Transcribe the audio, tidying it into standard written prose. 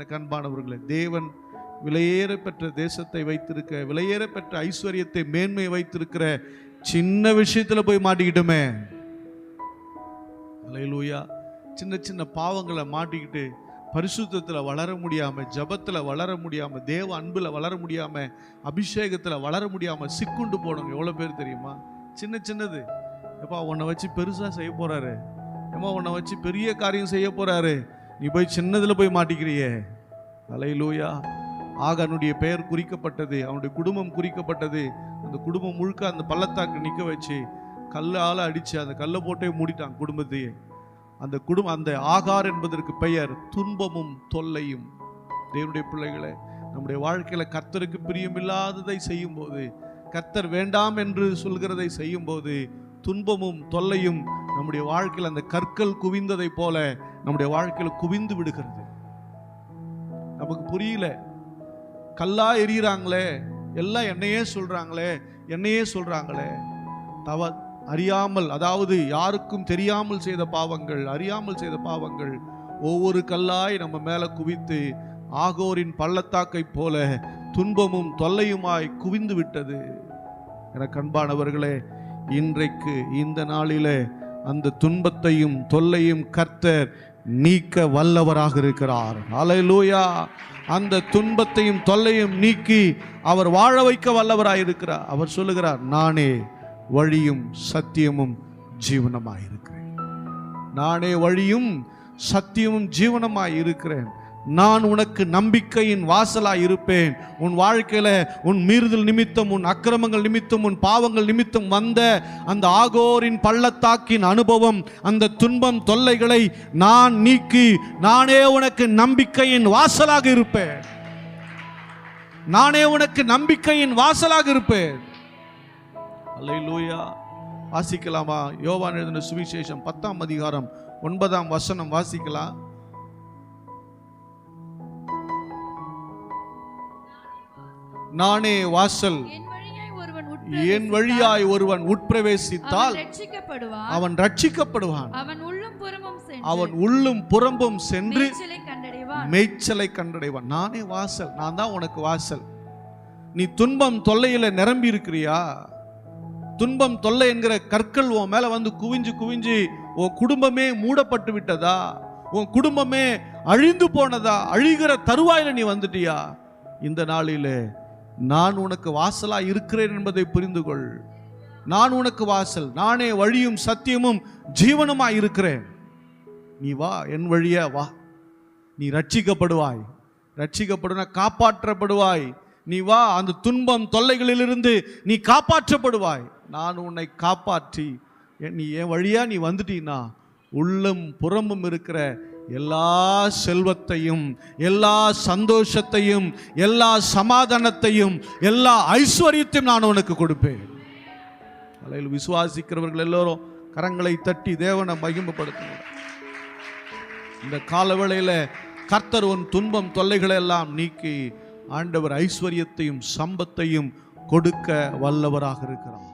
எனக்கு அன்பானவர்களே, தேவன் விலையேற பெற்ற தேசத்தை வைத்திருக்க, விலையேற பெற்ற ஐஸ்வர்யத்தை மேன்மையை வைத்திருக்கிற சின்ன விஷயத்துல போய் மாட்டிக்கிட்டோமே. அல்லேலூயா. சின்ன சின்ன பாவங்களை மாட்டிக்கிட்டு பரிசுத்தத்தில் வளர முடியாம, ஜபத்துல வளர முடியாம, தேவ அன்புல வளர முடியாம, அபிஷேகத்துல வளர முடியாம சிக்குண்டு போனவங்க எவ்வளவு பேர் தெரியுமா? சின்ன சின்னது. எப்பா உன்னை வச்சு பெருசா செய்ய போறாரு, ஏமா உன்னை வச்சு பெரிய காரியம் செய்ய போறாரு, நீ போய் சின்னதுல போய் மாட்டிக்கிறியே. அல்லேலூயா. ஆகானுடைய பெயர் குறிக்கப்பட்டது, அவனுடைய குடும்பம் குறிக்கப்பட்டது. அந்த குடும்பம் முழுக்க அந்த பள்ளத்தாக்கு நிற்க வச்சு கல்லால் அடிச்சு அந்த கல்லை போட்டே மூடிட்டான் குடும்பத்தையே. அந்த ஆகார் என்பதற்கு பெயர் துன்பமும் தொல்லையும். தேவனுடைய பிள்ளைகளை, நம்முடைய வாழ்க்கையில கர்த்தருக்கு பிரியமில்லாததை செய்யும் போது, கர்த்தர் வேண்டாம் என்று சொல்கிறதை செய்யும் போது, துன்பமும் தொல்லையும் நம்முடைய வாழ்க்கையில் அந்த கற்கள் குவிந்ததை போல நம்முடைய வாழ்க்கையில குவிந்து விடுகிறது. நமக்கு புரியல, கல்லா எறிகிறாங்களே, எல்லாம் என்னையே சொல்றாங்களே. அறியாமல், அதாவது யாருக்கும் தெரியாமல் செய்த பாவங்கள், அறியாமல் செய்த பாவங்கள் ஒவ்வொரு கல்லாய் நம்ம மேல குவித்து ஆகோரின் பள்ளத்தாக்கை போல துன்பமும் தொல்லையுமாய் குவிந்து விட்டது. எனக்கு அன்பானவர்களே, இன்றைக்கு இந்த நாளிலே அந்த துன்பத்தையும் தொல்லையும் கர்த்தர் நீக்க வல்லவராக இருக்கிறார். அல்லேலூயா. அந்த துன்பத்தையும் தொல்லையும் நீக்கி அவர் வாழ வைக்க வல்லவராக இருக்கிறார். அவர் சொல்லுகிறார், நானே வழியும் சத்தியமும் ஜீவனமாய் இருக்கிறேன். நானே வழியும் சத்தியமும் ஜீவனமாய் இருக்கிறேன். நான் உனக்கு நம்பிக்கையின் வாசலாய் இருப்பேன். உன் வாழ்க்கையில உன் மீறுதல் நிமித்தம், உன் அக்கிரமங்கள் நிமித்தம், உன் பாவங்கள் நிமித்தம் வந்த அந்த ஆகோரின் பள்ளத்தாக்கின் அனுபவம், அந்த துன்பம் தொல்லைகளை நான் நீக்கி நானே உனக்கு நம்பிக்கையின் வாசலாக இருப்பேன். நானே உனக்கு நம்பிக்கையின் வாசலாக இருப்பேன். அல்லேலூயா. வாசிக்கலாமா? யோவான் எழுதின சுவிசேஷம் 10ஆம் அதிகாரம் 9ஆம் வசனம் வாசிக்கலாம். நானே வாசல், என் வழியாய் ஒருவன் உட்பிரவேசித்தால் அவன் ரட்சிக்கப்படுவான். அவன் உள்ளும் புறம்பும் சென்று மேய்ச்சலை கண்டடைவான். நானே வாசல், நான் தான் உனக்கு வாசல். நீ துன்பம் தொல்லையில நிரம்பி இருக்கிறியா? துன்பம் தொல்லை என்கிற கற்கள் உன் மேல வந்து குவிஞ்சு குவிஞ்சு உன் குடும்பமே மூடப்பட்டு விட்டதா? உன் குடும்பமே அழிந்து போனதா? அழிகிற தருவாயில நீ வந்துட்டியா? இந்த நாளிலே நான் உனக்கு வாசலா இருக்கிறேன் என்பதை புரிந்து கொள். நான் உனக்கு வாசல், நானே வழியும் சத்தியமும் ஜீவனுமாய் இருக்கிறேன். நீ வா, என் வழியா வா. நீ ரட்சிக்கப்படுவாய். ரட்சிக்கப்படுன காப்பாற்றப்படுவாய். நீ வா, அந்த துன்பம் தொல்லைகளிலிருந்து நீ காப்பாற்றப்படுவாய். நான் உன்னை காப்பாற்றி நீ என் வழியா நீ வந்துட்டீன்னா உள்ளம் புறமும் இருக்கிற எல்லா செல்வத்தையும், எல்லா சந்தோஷத்தையும், எல்லா சமாதானத்தையும், எல்லா ஐஸ்வர்யத்தையும் நான் உனக்கு கொடுப்பேன். அதில் விசுவாசிக்கிறவர்கள் எல்லோரும் கரங்களை தட்டி தேவனை மகிமைப்படுத்தணும். இந்த காலவேளையில கர்த்தர் உன் துன்பம் தொல்லைகளை எல்லாம் நீக்கி ஆண்டவர் ஐஸ்வர்யத்தையும் சம்பத்தையும் கொடுக்க வல்லவராக இருக்கிறார்.